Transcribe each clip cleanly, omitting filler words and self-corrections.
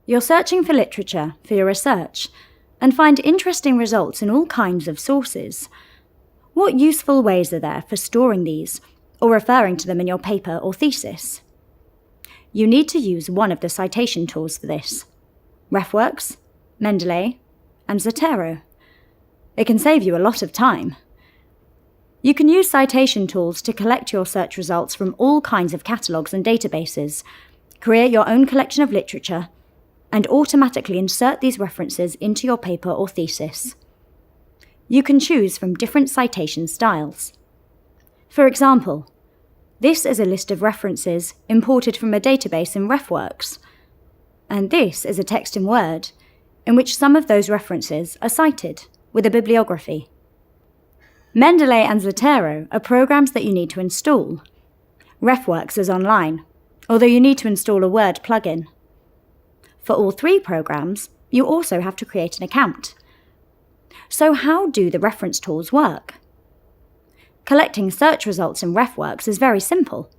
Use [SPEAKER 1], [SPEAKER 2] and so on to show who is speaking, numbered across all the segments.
[SPEAKER 1] You're searching for literature for your research and find interesting results in all kinds of sources. What useful ways are there for storing these or referring to them in your paper or thesis? You need to use one of the citation tools for this: RefWorks, Mendeley and Zotero. It can save you a lot of time. You can use citation tools to collect your search results from all kinds of catalogues and databases, create your own collection of literature, and automatically insert these references into your paper or thesis. You can choose from different citation styles. For example, this is a list of references imported from a database in RefWorks, and this is a text in Word in which some of those references are cited with a bibliography. Mendeley and Zotero are programs that you need to install. RefWorks is online, although you need to install a Word plugin. For all three programs, you also have to create an account. So how do the reference tools work? Collecting search results in RefWorks is very simple.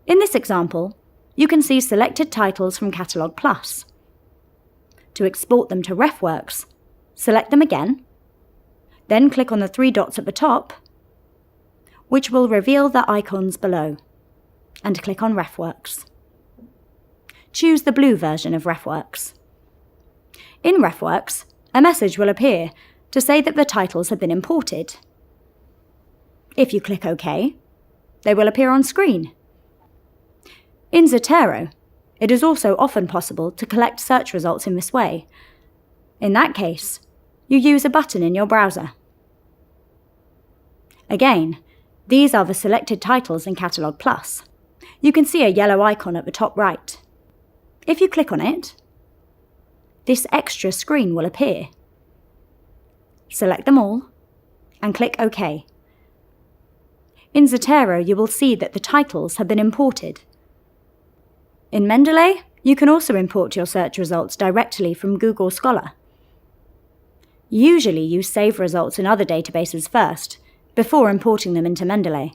[SPEAKER 1] In this example, you can see selected titles from Catalogue Plus. To export them to RefWorks, select them again, then click on the three dots at the top, which will reveal the icons below, and click on RefWorks. Choose the blue version of RefWorks. In RefWorks, a message will appear to say that the titles have been imported. If you click OK, they will appear on screen. In Zotero, it is also often possible to collect search results in this way. In that case, you use a button in your browser. Again, these are the selected titles in Catalogue Plus. You can see a yellow icon at the top right. If you click on it, this extra screen will appear. Select them all and click OK. In Zotero, you will see that the titles have been imported. In Mendeley, you can also import your search results directly from Google Scholar. Usually you save results in other databases first, before importing them into Mendeley.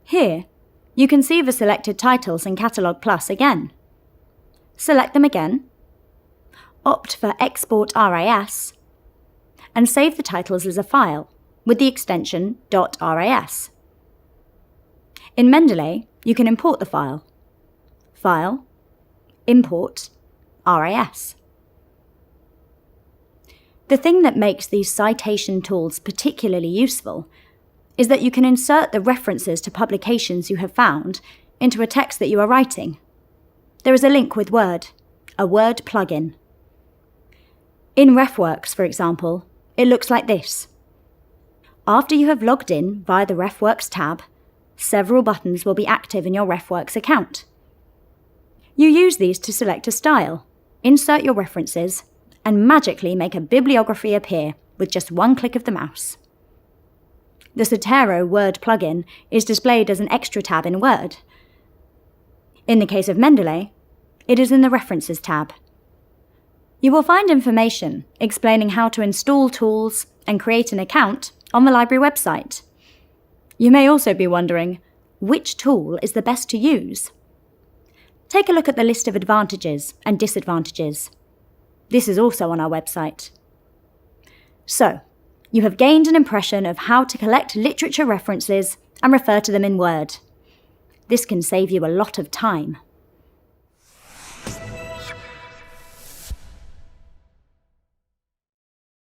[SPEAKER 1] Here, you can see the selected titles in Catalogue Plus again. Select them again, opt for Export RIS, and save the titles as a file with the extension .ras. In Mendeley, you can import the file. File, Import, RIS. The thing that makes these citation tools particularly useful is that you can insert the references to publications you have found into a text that you are writing. There is a link with Word, a Word plugin. In RefWorks, for example, it looks like this. After you have logged in via the RefWorks tab, several buttons will be active in your RefWorks account. You use these to select a style, insert your references, and magically make a bibliography appear with just one click of the mouse. The Zotero Word plugin is displayed as an extra tab in Word. In the case of Mendeley, it is in the References tab. You will find information explaining how to install tools and create an account on the library website. You may also be wondering, which tool is the best to use? Take a look at the list of advantages and disadvantages. This is also on our website. So, you have gained an impression of how to collect literature references and refer to them in Word. This can save you a lot of time.